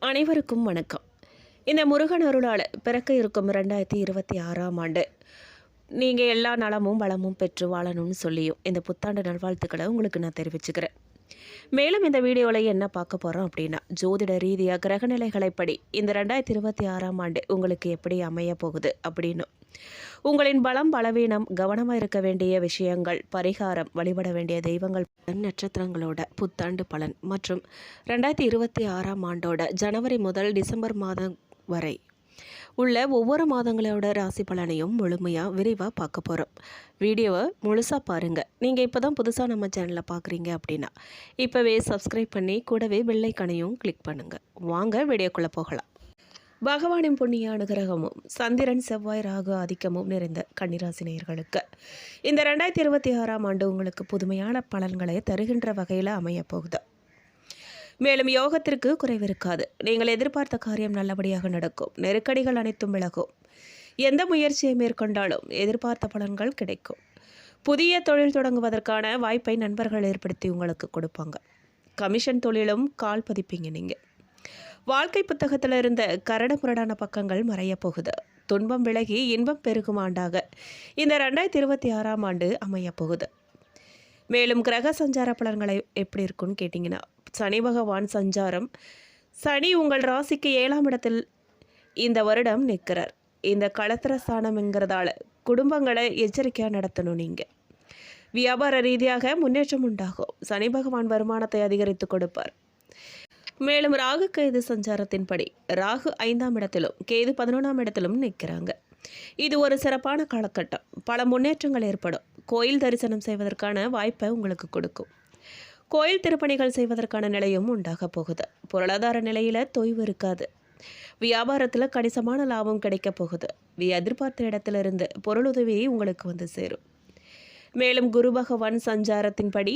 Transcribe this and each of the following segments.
அனைவருக்கும் வணக்கம். இந்த முருகன் அருளால் பிறக்க இருக்கும் 2026ஆம் ஆண்டு நீங்கள் எல்லா நலமும் வளமும் பெற்று வாழணும்னு சொல்லியும் இந்த புத்தாண்டு நல்வாழ்த்துக்களை உங்களுக்கு நான் தெரிவிச்சுக்கிறேன். மேலும் இந்த வீடியோவில் என்ன பார்க்க போகிறோம் அப்படின்னா, ஜோதிட ரீதியாக கிரகநிலைகளைப்படி இந்த 2026ஆம் ஆண்டு உங்களுக்கு எப்படி அமைய போகுது அப்படின்னு, உங்களின் பலம் பலவீனம், கவனமாக இருக்க வேண்டிய விஷயங்கள், பரிகாரம், வழிபட வேண்டிய தெய்வங்கள், நட்சத்திரங்களோட புத்தாண்டு பலன் மற்றும் 2026ஆம் ஆண்டோட ஜனவரி முதல் டிசம்பர் மாதம் வரை உள்ள ஒவ்வொரு மாதங்களோட ராசி பலனையும் முழுமையாக விரிவாக பார்க்க போகிறோம். வீடியோவை முழுசாக பாருங்கள். நீங்கள் இப்போ தான் புதுசாக நம்ம சேனலில் பார்க்குறீங்க அப்படின்னா இப்போவே சப்ஸ்கிரைப் பண்ணி கூடவே பெல் ஐகானையும் கிளிக் பண்ணுங்கள். வாங்க வீடியோக்குள்ளே போகலாம். பகவானின் புண்ணிய அனுகிரகமும் சந்திரன் செவ்வாய் ராகு ஆதிக்கமும் நிறைந்த கன்னிராசி நேயர்களுக்கு இந்த 2026ஆம் ஆண்டு உங்களுக்கு புதுமையான பலன்களை தருகின்ற வகையில் அமையப்போகுது. மேலும் யோகத்திற்கு குறைவிருக்காது. நீங்கள் எதிர்பார்த்த காரியம் நல்லபடியாக நடக்கும். நெருக்கடிகள் அனைத்தும் விலகும். எந்த முயற்சியை மேற்கொண்டாலும் எதிர்பார்த்த பலன்கள் கிடைக்கும். புதிய தொழில் தொடங்குவதற்கான வாய்ப்பை நண்பர்கள் ஏற்படுத்தி உங்களுக்கு கொடுப்பாங்க. கமிஷன் தொழிலும் கால் பதிப்பீங்க. நீங்கள் வாழ்க்கை புத்தகத்தில் இருந்த கரடுமுரடான பக்கங்கள் மறைய போகுது. துன்பம் விலகி இன்பம் பெருகும் ஆண்டாக இந்த 2026ஆம் ஆண்டு அமையப்போகுது. மேலும் கிரக சஞ்சார பலன்களை எப்படி இருக்குன்னு கேட்டிங்கன்னா, சனி பகவான் சஞ்சாரம். சனி உங்கள் ராசிக்கு 7ஆம் இடத்தில் இந்த வருடம் நிற்கிறார். இந்த களத்திர ஸ்தானம்ங்கிறதால குடும்பங்களை எச்சரிக்கையாக நடத்தணும். நீங்கள் வியாபார ரீதியாக முன்னேற்றம் உண்டாகும். சனி பகவான் வருமானத்தை அதிகரித்து கொடுப்பார். மேலும் ராகு கேது சஞ்சாரத்தின்படி ராகு 5ஆம் இடத்திலும் கேது 11ஆம் இடத்திலும் நிற்கிறாங்க. இது ஒரு சிறப்பான காலகட்டம். பல முன்னேற்றங்கள் ஏற்படும். கோயில் தரிசனம் செய்வதற்கான வாய்ப்பை உங்களுக்கு கொடுக்கும். கோயில் திருப்பணிகள் செய்வதற்கான நிலையும் உண்டாக போகுது. பொருளாதார நிலையில் தொய்வு இருக்காது. வியாபாரத்தில் கணிசமான லாபம் கிடைக்க போகுது. எதிர்பார்த்த இடத்திலிருந்து பொருளுதவி உங்களுக்கு வந்து சேரும். மேலும் குரு பகவான் சஞ்சாரத்தின்படி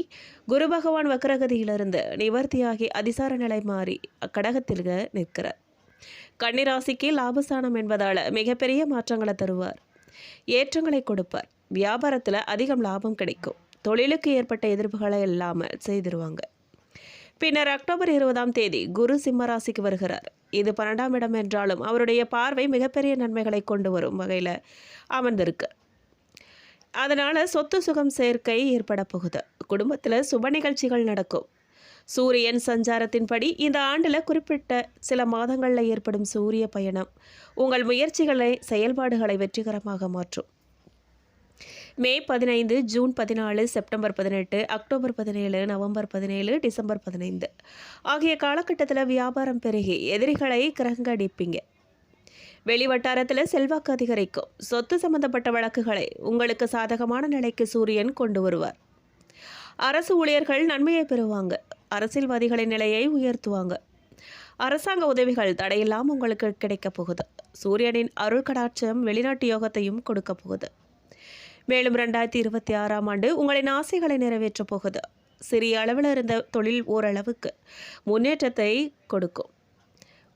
குரு பகவான் வக்ரகதியிலிருந்து நிவர்த்தியாகி அதிசார நிலை மாறி கடகத்தில் நிற்கிறார். கன்னிராசிக்கு லாபஸ்தானம் என்பதால் மிகப்பெரிய மாற்றங்களை தருவார். ஏற்றங்களை கொடுப்பார். வியாபாரத்தில் அதிகம் லாபம் கிடைக்கும். தொழிலுக்கு ஏற்பட்ட எதிர்ப்புகளை இல்லாமல் செய்திருவாங்க. பின்னர் அக்டோபர் 20ஆம் தேதி குரு சிம்ம ராசிக்கு வருகிறார். இது 12ஆம் இடம் என்றாலும் அவருடைய பார்வை மிகப்பெரிய நன்மைகளை கொண்டு வரும் வகையில் அமர்ந்திருக்கு. அதனால் சொத்து சுகம் சேர்க்கை ஏற்பட போகுது. குடும்பத்தில் சுப நிகழ்ச்சிகள் நடக்கும். சூரியன் சஞ்சாரத்தின்படி இந்த ஆண்டில் குறிப்பிட்ட சில மாதங்களில் ஏற்படும் சூரிய பயணம் உங்கள் முயற்சிகளை செயல்பாடுகளை வெற்றிகரமாக மாற்றும். மே 15, June 14, September 18, October 17, November 17, December 15 ஆகிய காலகட்டத்தில் வியாபாரம் பெருகி எதிரிகளை கிரங்கடிப்பீங்க. வெளிவட்டாரத்தில் செல்வாக்கு அதிகரிக்கும். சொத்து சம்பந்தப்பட்ட வழக்குகளை உங்களுக்கு சாதகமான நிலைக்கு சூரியன் கொண்டு வருவார். அரசு ஊழியர்கள் நன்மையை பெறுவாங்க. அரசியல்வாதிகளின் நிலையை உயர்த்துவாங்க. அரசாங்க உதவிகள் தடையில்லாமல் உங்களுக்கு கிடைக்க போகுது. சூரியனின் அருள் கடாட்சம் வெளிநாட்டு யோகத்தையும் கொடுக்க போகுது. மேலும் 2026ஆம் ஆண்டு உங்களின் ஆசைகளை நிறைவேற்றப் போகுது. சிறிய அளவில் இருந்த தொழில் ஓரளவுக்கு முன்னேற்றத்தை கொடுக்கும்.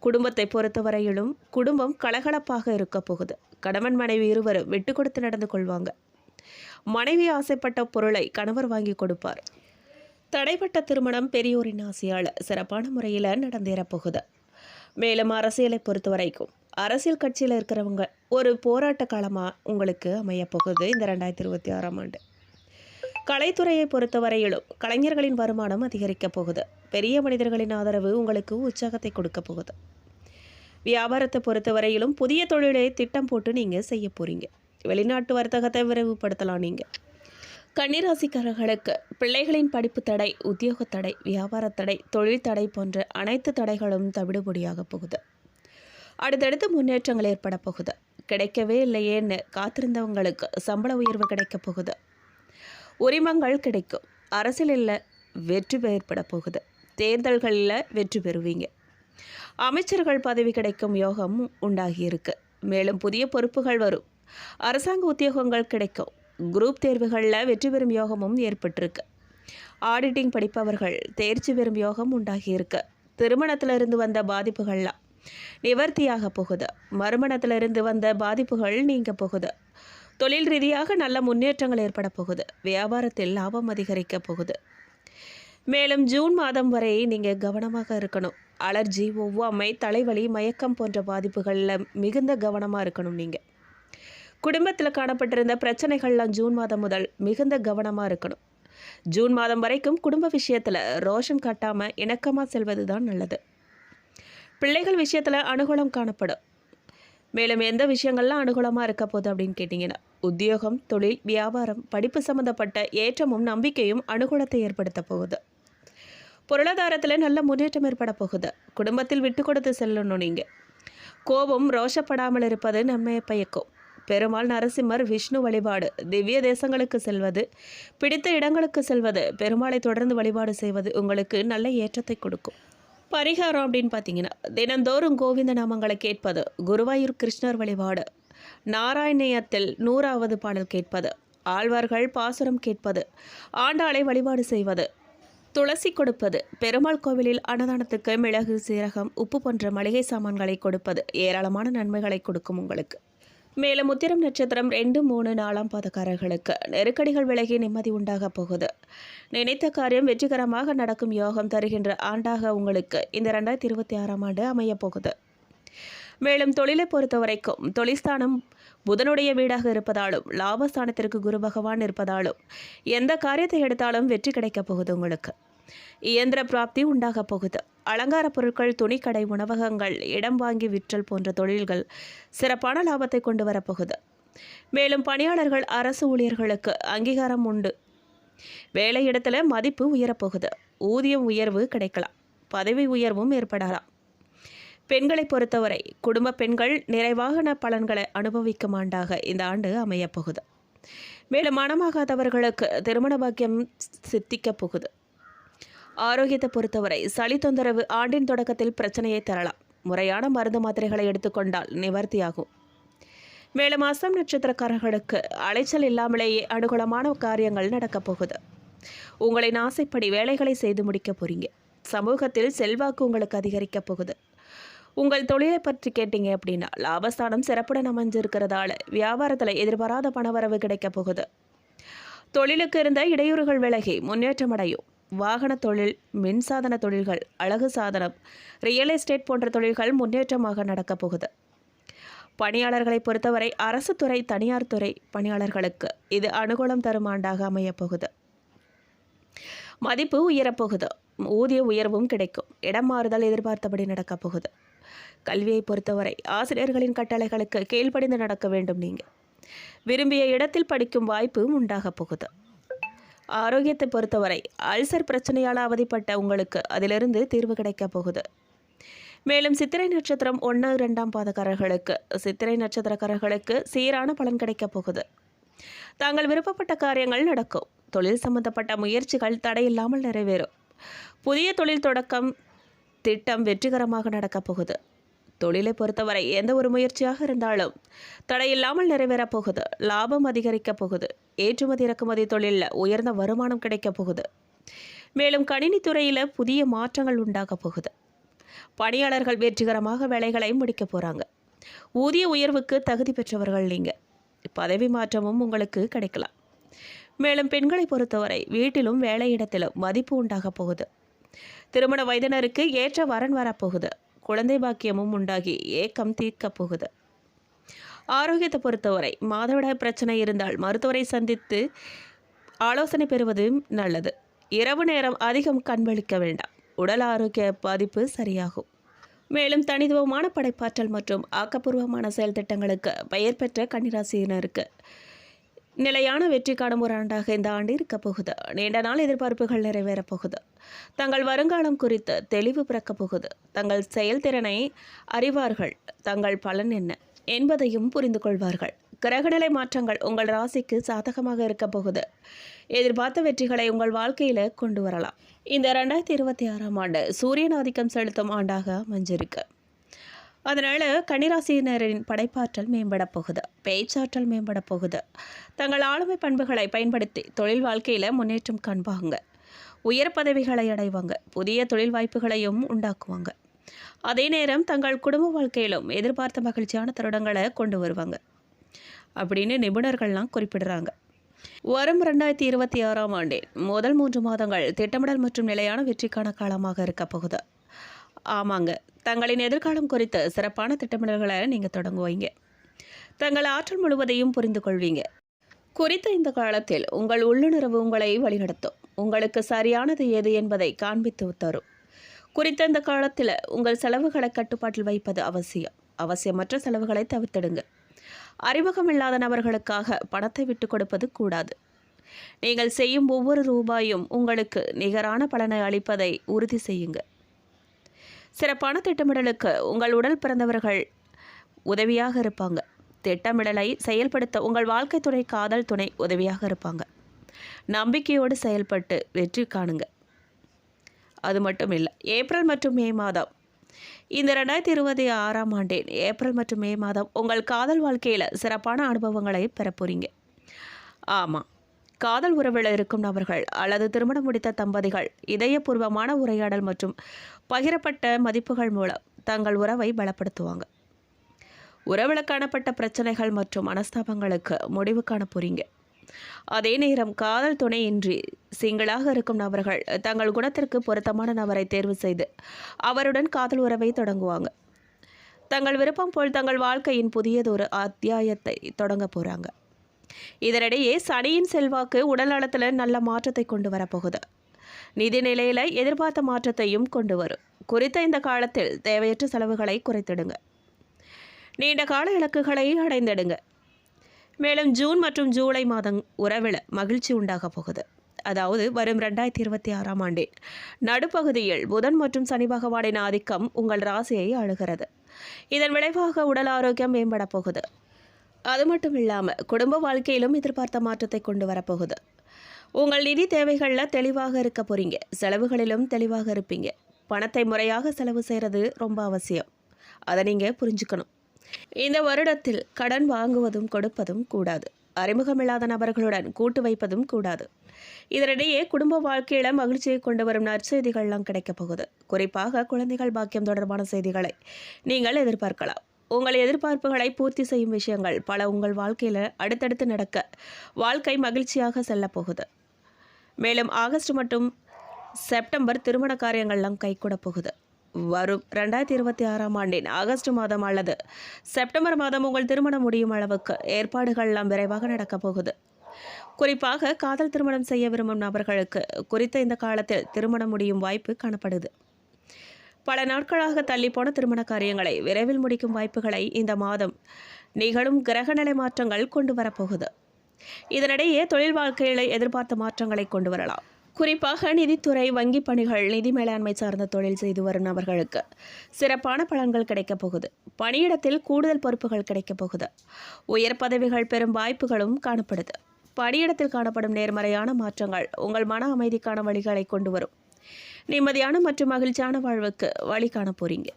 குடும்பத்தை பொறுத்தவரையிலும் குடும்பம் கலகலப்பாக இருக்க போகுது. கணவன் மனைவி இருவரும் விட்டு கொடுத்து நடந்து கொள்வாங்க. மனைவி ஆசைப்பட்ட பொருளை கணவர் வாங்கி கொடுப்பார். தடைப்பட்ட திருமணம் பெரியோரின் ஆசையால் சிறப்பான முறையில் நடந்தேறப்போகுது. மேலும் அரசியலை பொறுத்த வரைக்கும் அரசியல் கட்சியில் இருக்கிறவங்க ஒரு போராட்ட காலமாக உங்களுக்கு அமையப்போகுது இந்த 2026ஆம் ஆண்டு. கலைத்துறையை பொறுத்தவரையிலும் கலைஞர்களின் வருமானம் அதிகரிக்கப் போகுது. பெரிய மனிதர்களின் ஆதரவு உங்களுக்கு உற்சாகத்தை கொடுக்க போகுது. வியாபாரத்தை பொறுத்தவரையிலும் புதிய தொழிலை திட்டம் போட்டு நீங்கள் செய்ய போகிறீங்க. வெளிநாட்டு வர்த்தகத்தை விரைவுபடுத்தலாம். நீங்கள் கன்னிராசிக்காரர்களுக்கு பிள்ளைகளின் படிப்பு தடை, உத்தியோக தடை, வியாபார தடை, தொழில் தடை போன்ற அனைத்து தடைகளும் தவிடுபடியாக போகுது. அடுத்தடுத்து முன்னேற்றங்கள் ஏற்பட போகுது. கிடைக்கவே இல்லையேன்னு காத்திருந்தவங்களுக்கு சம்பள உயர்வு கிடைக்க போகுது. உரிமங்கள் கிடைக்கும். அரசியலில் வெற்றி ஏற்பட போகுது. தேர்தல்களில் வெற்றி பெறுவீங்க. அமைச்சர்கள் பதவி கிடைக்கும் யோகம் உண்டாகியிருக்கு. மேலும் புதிய பொறுப்புகள் வரும். அரசாங்க உத்தியோகங்கள் கிடைக்கும். குரூப் தேர்வுகளில் வெற்றி பெறும் யோகமும் ஏற்பட்டிருக்கு. ஆடிட்டிங் படிப்பவர்கள் தேர்ச்சி பெறும் யோகம் உண்டாகியிருக்கு. திருமணத்திலிருந்து வந்த பாதிப்புகள்லாம் நிவர்த்தியாக போகுது. மறுமணத்திலிருந்து வந்த பாதிப்புகள் நீங்க போகுது. தொழில் ரீதியாக நல்ல முன்னேற்றங்கள் ஏற்பட போகுது. வியாபாரத்தில் லாபம் அதிகரிக்க போகுது. மேலும் ஜூன் மாதம் வரை நீங்கள் கவனமாக இருக்கணும். அலர்ஜி, ஒவ்வாமை, தலைவலி, மயக்கம் போன்ற பாதிப்புகளில் மிகுந்த கவனமாக இருக்கணும். நீங்கள் குடும்பத்தில் காணப்பட்டிருந்த பிரச்சனைகள்லாம் ஜூன் மாதம் முதல் மிகுந்த கவனமாக இருக்கணும். ஜூன் மாதம் வரைக்கும் குடும்ப விஷயத்தில் ரோஷம் காட்டாமல் இணக்கமாக செல்வது தான் நல்லது. பிள்ளைகள் விஷயத்தில் அனுகூலம் காணப்படும். மேலும் எந்த விஷயங்கள்லாம் அனுகூலமாக இருக்க போகுது அப்படின்னு கேட்டிங்கன்னா, உத்தியோகம், தொழில், வியாபாரம், படிப்பு சம்மந்தப்பட்ட ஏற்றமும் நம்பிக்கையும் அனுகூலத்தை ஏற்படுத்த போகுது. பொருளாதாரத்தில் நல்ல முன்னேற்றம் ஏற்பட போகுது. குடும்பத்தில் விட்டு கொடுத்து செல்லணும். நீங்கள் கோபம் ரோஷப்படாமல் இருப்பது நன்மையை பயக்கும். பெருமாள், நரசிம்மர், விஷ்ணு வழிபாடு, திவ்ய தேசங்களுக்கு செல்வது, பிடித்த இடங்களுக்கு செல்வது, பெருமாளை தொடர்ந்து வழிபாடு செய்வது உங்களுக்கு நல்ல ஏற்றத்தை கொடுக்கும். பரிகாரம் அப்படின்னு பார்த்தீங்கன்னா, தினந்தோறும் கோவிந்த நாமங்களை கேட்பது, குருவாயூர் கிருஷ்ணர் வழிபாடு, நாராயணியத்தில் 100வது பாடல் கேட்பது, ஆழ்வார்கள் பாசுரம் கேட்பது, ஆண்டாளை வழிபாடு செய்வது, துளசி கொடுப்பது, பெருமாள் கோவிலில் அன்னதானத்துக்கு மிளகு, சீரகம், உப்பு போன்ற மளிகை சாமான்களை கொடுப்பது ஏராளமான நன்மைகளை கொடுக்கும் உங்களுக்கு. மேலும் உத்திரம் நட்சத்திரம் 2, 3, 4ஆம் பாதக்காரர்களுக்கு நெருக்கடிகள் விலகி நிம்மதி உண்டாக போகுது. நினைத்த காரியம் வெற்றிகரமாக நடக்கும் யோகம் தருகின்ற ஆண்டாக உங்களுக்கு இந்த 2026ஆம் ஆண்டு அமையப் போகுது. மேலும் தொழிலை பொறுத்த வரைக்கும் தொழில்ஸ்தானம் புதனுடைய வீடாக இருப்பதாலும், லாபஸ்தானத்திற்கு குரு பகவான் இருப்பதாலும் எந்த காரியத்தை எடுத்தாலும் வெற்றி கிடைக்கப் போகுது உங்களுக்கு. இயந்திர பிராப்தி உண்டாக போகுது. அலங்கார பொருட்கள், துணிக்கடை, உணவகங்கள், இடம் வாங்கி விற்றல் போன்ற தொழில்கள் சிறப்பான லாபத்தை கொண்டு வரப்போகுது. மேலும் பணியாளர்கள், அரசு ஊழியர்களுக்கு அங்கீகாரம் உண்டு. வேலையிடத்தில் மதிப்பு உயரப்போகுது. ஊதியம் உயர்வு கிடைக்கலாம். பதவி உயர்வும் ஏற்படலாம். பெண்களை பொறுத்தவரை குடும்ப பெண்கள் நிறைவான பலன்களை அனுபவிக்கும் ஆண்டாக இந்த ஆண்டு அமையப்போகுது. மேலும் மனமாகாதவர்களுக்கு திருமண பாக்கியம் சித்திக்கப் போகுது. ஆரோக்கியத்தை பொறுத்தவரை சளி தொந்தரவு ஆண்டின் தொடக்கத்தில் பிரச்சனையை தரலாம். முறையான மருந்து மாத்திரைகளை எடுத்துக்கொண்டால் நிவர்த்தியாகும். மேலும் அஸ்தம் நட்சத்திரக்காரர்களுக்கு அலைச்சல் இல்லாமலேயே அனுகூலமான காரியங்கள் நடக்கப் போகுது. உங்களின் ஆசைப்படி வேலைகளை செய்து முடிக்க போறீங்க. சமூகத்தில் செல்வாக்கு உங்களுக்கு அதிகரிக்கப் போகுது. உங்கள் தொழிலை பற்றி கேட்டீங்க அப்படின்னா, லாபஸ்தானம் சிறப்புடன் அமைஞ்சிருக்கிறதால வியாபாரத்தில் எதிர்பாராத பணவரவு கிடைக்கப் போகுது. தொழிலுக்கு இருந்த இடையூறுகள் விலகி முன்னேற்றம் அடையும். வாகன தொழில், மின்சாதன தொழில்கள், அழகு சாதனம், ரியல் எஸ்டேட் போன்ற தொழில்கள் முன்னேற்றமாக நடக்கப் போகுது. பணியாளர்களை பொறுத்தவரை அரசு துறை, தனியார் துறை பணியாளர்களுக்கு இது அனுகூலம் தரும் ஆண்டாக அமையப்போகுது. மதிப்பு உயரப்போகுது. ஊதிய உயர்வும் கிடைக்கும். இடம் மாறுதல் எதிர்பார்த்தபடி நடக்கப் போகுது. கல்வியை பொறுத்தவரை ஆசிரியர்களின் கட்டளைகளுக்கு கீழ்ப்படிந்து நடக்க வேண்டும். நீங்கள் விரும்பிய இடத்தில் படிக்கும் வாய்ப்பு உண்டாகப் போகுது. ஆரோக்கியத்தை பொறுத்தவரை அல்சர் பிரச்சனையால் அவதிப்பட்ட உங்களுக்கு அதிலிருந்து தீர்வு கிடைக்கப் போகுது. மேலும் சித்திரை நட்சத்திரம் 1, 2ஆம் பாதக்காரர்களுக்கு, சித்திரை நட்சத்திரக்காரர்களுக்கு சீரான பலன் கிடைக்கப் போகுது. தாங்கள் விருப்பப்பட்ட காரியங்கள் நடக்கும். தொழில் சம்பந்தப்பட்ட முயற்சிகள் தடையில்லாமல் நிறைவேறும். புதிய தொழில் தொடக்கம் திட்டம் வெற்றிகரமாக நடக்கப் போகுது. தொழிலை பொறுத்தவரை எந்த ஒரு முயற்சியாக இருந்தாலும் தடையில்லாமல் நிறைவேறப் போகுது. லாபம் அதிகரிக்கப் போகுது. ஏற்றுமதி இறக்குமதி தொழிலில் உயர்ந்த வருமானம் கிடைக்கப் போகுது. மேலும் கணினி துறையில் புதிய மாற்றங்கள் உண்டாகப் போகுது. பணியாளர்கள் வெற்றிகரமாக வேலைகளை முடிக்க போகிறாங்க. ஊதிய உயர்வுக்கு தகுதி பெற்றவர்கள் நீங்கள். பதவி மாற்றமும் உங்களுக்கு கிடைக்கலாம். மேலும் பெண்களை பொறுத்தவரை வீட்டிலும் வேலையிடத்திலும் மதிப்பு உண்டாகப் போகுது. திருமண வயதினருக்கு ஏற்ற வரன் வரப்போகுது. குழந்தை பாக்கியமும் உண்டாகி ஏக்கம் தீர்க்கப் போகுது. ஆரோக்கியத்தை பொறுத்தவரை மாதவிடாய் பிரச்சனை இருந்தால் மருத்துவரை சந்தித்து ஆலோசனை பெறுவது நல்லது. இரவு நேரம் அதிகம் கண்வழிக்க வேண்டாம். உடல் ஆரோக்கிய பாதிப்பு சரியாகும். மேலும் தனித்துவமான படைப்பாற்றல் மற்றும் ஆக்கப்பூர்வமான செயல் திட்டங்களுக்கு பெயர் பெற்ற கன்னிராசியினருக்கு நிலையான வெற்றி காணும் ஒரு ஆண்டாக இந்த ஆண்டு இருக்கப் போகுது. நீண்ட நாள் எதிர்பார்ப்புகள் நிறைவேறப் போகுது. தங்கள் வருங்காலம் குறித்து தெளிவு பிறக்கப் போகுது. தங்கள் செயல்திறனை அறிவார்கள். தங்கள் பலன் என்ன என்பதையும் புரிந்து கொள்வார்கள். கிரகநிலை மாற்றங்கள் உங்கள் ராசிக்கு சாதகமாக இருக்கப் போகுது. எதிர்பார்த்த வெற்றிகளை உங்கள் வாழ்க்கையில் கொண்டு வரலாம். இந்த 2026ஆம் ஆண்டு சூரியன் ஆதிக்கம் செலுத்தும் ஆண்டாக அமைஞ்சிருக்கு. அதனால் கன்னிராசியினரின் படைப்பாற்றல் மேம்பட போகுது. பேச்சாற்றல் மேம்பட போகுது. தங்கள் ஆளுமை பண்புகளை பயன்படுத்தி தொழில் வாழ்க்கையில் முன்னேற்றம் காண்பாங்க. உயர் பதவிகளை அடைவாங்க. புதிய தொழில் வாய்ப்புகளையும் உண்டாக்குவாங்க. அதே நேரம் தங்கள் குடும்ப வாழ்க்கையிலும் எதிர்பார்த்த மகிழ்ச்சியான தருணங்களை கொண்டு வருவாங்க அப்படின்னு நிபுணர்கள்லாம் குறிப்பிடுறாங்க. வரும் 2026ஆம் ஆண்டின் முதல் 3 மாதங்கள் திட்டமிடல் மற்றும் நிலையான வெற்றிக்கான காலமாக இருக்கப் போகுது. ஆமாங்க, தங்களின் எதிர்காலம் குறித்து சிறப்பான திட்டமிடல்களை நீங்கள் தொடங்குவீங்க. தங்கள் ஆற்றல் முழுவதையும் புரிந்து கொள்வீங்க. குறித்த இந்த காலத்தில் உங்கள் உள்ளுணர்வு உங்களை வழிநடத்தும். உங்களுக்கு சரியானது எது என்பதை காண்பித்து தரும். குறித்த இந்த காலத்தில் உங்கள் செலவுகளை கட்டுப்பாட்டில் வைப்பது அவசியம். அவசியமற்ற செலவுகளை தவிர்த்திடுங்க. அறிமுகமில்லாத நபர்களுக்காக பணத்தை விட்டு கொடுப்பது கூடாது. நீங்கள் செய்யும் ஒவ்வொரு ரூபாயும் உங்களுக்கு நிகரான பலனை அளிப்பதை உறுதி செய்யுங்க. சிறப்பான திட்டமிடலுக்கு உங்கள் உடல் பிறந்தவர்கள் உதவியாக இருப்பாங்க. திட்டமிடலை செயல்படுத்த உங்கள் வாழ்க்கை துணை, காதல் துணை உதவியாக இருப்பாங்க. நம்பிக்கையோடு செயல்பட்டு வெற்றி காணுங்க. அது மட்டும் இல்லை, ஏப்ரல் மற்றும் மே மாதம், இந்த 2026ஆம் ஆண்டின் ஏப்ரல் மற்றும் மே மாதம் உங்கள் காதல் வாழ்க்கையில் சிறப்பான அனுபவங்களை பெற போறீங்க. ஆமாம், காதல் உறவில் இருக்கும் நபர்கள் அல்லது திருமணம் முடித்த தம்பதிகள் இதயபூர்வமான உரையாடல் மற்றும் பகிரப்பட்ட மதிப்புகள் மூலம் தங்கள் உறவை பலப்படுத்துவாங்க. உறவில் காணப்பட்ட பிரச்சனைகள் மற்றும் மனஸ்தாபங்களுக்கு முடிவு காண போறீங்க. அதே நேரம் காதல் துணையின்றி சிங்கிளாக இருக்கும் நபர்கள் தங்கள் குணத்திற்கு பொருத்தமான நபரை தேர்வு செய்து அவருடன் காதல் உறவை தொடங்குவாங்க. தங்கள் விருப்பம் போல் தங்கள் வாழ்க்கையின் புதியதொரு அத்தியாயத்தை தொடங்க போகிறாங்க. இதனிடையே சனியின் செல்வாக்கு உடல் நலத்தில் நல்ல மாற்றத்தை கொண்டு வரப்போகுது. நிதி நிலையில் எதிர்பார்த்த மாற்றத்தையும் கொண்டு வரும். குறித்த இந்த காலத்தில் தேவையற்ற செலவுகளை குறைத்திடுங்க. நீண்ட கால இலக்குகளை அடைந்திடுங்க. மேலும் ஜூன் மற்றும் ஜூலை மாதம் உறவில் மகிழ்ச்சி உண்டாக போகுது. அதாவது வரும் 2026ஆம் ஆண்டின் நடுப்பகுதியில் புதன் மற்றும் சனி பகவானின் ஆதிக்கம் உங்கள் ராசியை ஆளுகிறது. இதன் விளைவாக உடல் ஆரோக்கியம் மேம்பட போகுது. அது மட்டும் இல்லாமல் குடும்ப வாழ்க்கையிலும் எதிர்பார்த்த மாற்றத்தை கொண்டு வரப்போகுது. உங்கள் நிதி தேவைகளில் தெளிவாக இருக்க போறீங்க. செலவுகளிலும் தெளிவாக இருப்பீங்க. பணத்தை முறையாக செலவு செய்கிறது ரொம்ப அவசியம். அதை நீங்கள் புரிஞ்சுக்கணும். இந்த வருடத்தில் கடன் வாங்குவதும் கொடுப்பதும் கூடாது. அறிமுகமில்லாத நபர்களுடன் கூட்டு வைப்பதும் கூடாது. இதனிடையே குடும்ப வாழ்க்கையில மகிழ்ச்சியை கொண்டு வரும் நற்செய்திகள்லாம் கிடைக்கப் போகுது. குறிப்பாக குழந்தைகள் பாக்கியம் தொடர்பான செய்திகளை நீங்கள் எதிர்பார்க்கலாம். உங்கள் எதிர்பார்ப்புகளை பூர்த்தி செய்யும் விஷயங்கள் பல உங்கள் வாழ்க்கையில் அடுத்தடுத்து நடக்க வாழ்க்கை மகிழ்ச்சியாக செல்ல போகுது. மேலும் ஆகஸ்ட் மற்றும் செப்டம்பர் திருமண காரியங்கள்லாம் கைகூட போகுது. வரும் 2026ஆம் ஆண்டின் ஆகஸ்ட் மாதம் அல்லது செப்டம்பர் மாதம் உங்கள் திருமணம் முடியும் அளவுக்கு ஏற்பாடுகள்லாம் விரைவாக நடக்கப் போகுது. குறிப்பாக காதல் திருமணம் செய்ய விரும்பும் நபர்களுக்கு குறித்த இந்த காலத்தில் திருமணம் முடியும் வாய்ப்பு காணப்படுது. பல நாட்களாக தள்ளிப்போன திருமண காரியங்களை விரைவில் முடிக்கும் வாய்ப்புகளை இந்த மாதம் நிகழும் கிரகநிலை மாற்றங்கள் கொண்டு வரப்போகுது. இதனிடையே தொழில் வாழ்க்கையில் எதிர்பார்த்த மாற்றங்களை கொண்டு வரலாம். குறிப்பாக நிதித்துறை, வங்கி பணிகள், நிதி மேலாண்மை சார்ந்த தொழில் செய்து வரும் நபர்களுக்கு சிறப்பான பலன்கள் கிடைக்கப் போகுது. பணியிடத்தில் கூடுதல் பொறுப்புகள் கிடைக்கப் போகுது. உயர் பதவிகள் பெறும் வாய்ப்புகளும் காணப்படுது. பணியிடத்தில் காணப்படும் நேர்மறையான மாற்றங்கள் உங்கள் மன அமைதிக்கான வழிகளை கொண்டு வரும். நிம்மதியான மற்றும் மகிழ்ச்சியான வாழ்வுக்கு வழி காண போறீங்க.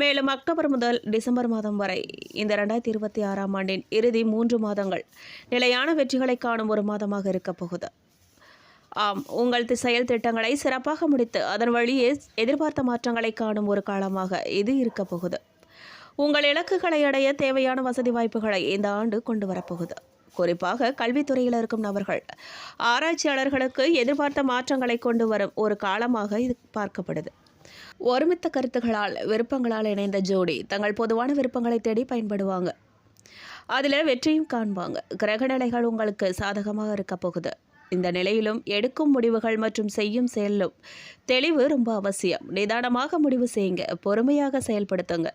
மேலும் அக்டோபர் முதல் டிசம்பர் மாதம் வரை இந்த 2026ஆம் ஆண்டின் இறுதி 3 மாதங்கள் நிலையான வெற்றிகளை காணும் ஒரு மாதமாக இருக்கப் போகுது. ஆம், உங்கள் செயல் திட்டங்களை சிறப்பாக முடித்து அதன் வழியே எதிர்பார்த்த மாற்றங்களை காணும் ஒரு காலமாக இது இருக்க போகுது. உங்கள் இலக்குகளை அடைய தேவையான வசதி வாய்ப்புகளை இந்த ஆண்டு கொண்டு வரப்போகுது. குறிப்பாக கல்வித்துறையில் இருக்கும் நபர்கள், ஆராய்ச்சியாளர்களுக்கு எதிர்பார்த்த மாற்றங்களை கொண்டு வரும் ஒரு காலமாக இது பார்க்கப்படுது. ஒருமித்த கருத்துக்களால், விருப்பங்களால் இணைந்த ஜோடி தங்கள் பொதுவான விருப்பங்களை தேடி பயன்படுவாங்க. அதில் வெற்றியும் காண்பாங்க. கிரகநிலைகள் உங்களுக்கு சாதகமாக இருக்க போகுது. இந்த நிலையிலும் எடுக்கும் முடிவுகள் மற்றும் செய்யும் செயலும் தெளிவு ரொம்ப அவசியம். நிதானமாக முடிவு செய்யுங்க. பொறுமையாக செயல்படுத்துங்க.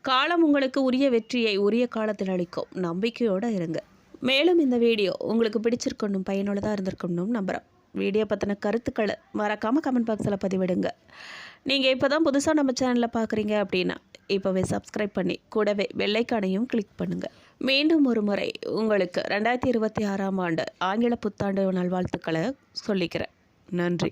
காலம் உங்களுக்கு உரிய வெற்றியை உரிய காலத்தில் அளிக்கும். நம்பிக்கையோடு இருங்க. மேலும் இந்த வீடியோ உங்களுக்கு பிடிச்சிருக்கணும், பயனுள்ளதாக இருந்திருக்கணும் நம்புகிறேன். வீடியோ பற்றின கருத்துக்களை மறக்காமல் கமெண்ட் பாக்ஸில் பதிவிடுங்க. நீங்கள் இப்போ தான் புதுசாக நம்ம சேனலில் பார்க்குறீங்க அப்படின்னா இப்போவே சப்ஸ்கிரைப் பண்ணி கூடவே பெல்லைக்கானையும் கிளிக் பண்ணுங்கள். மீண்டும் ஒரு முறை உங்களுக்கு 2026ஆம் ஆண்டு ஆங்கில புத்தாண்டு நல்வாழ்த்துக்களை சொல்லிக்கிறேன். நன்றி.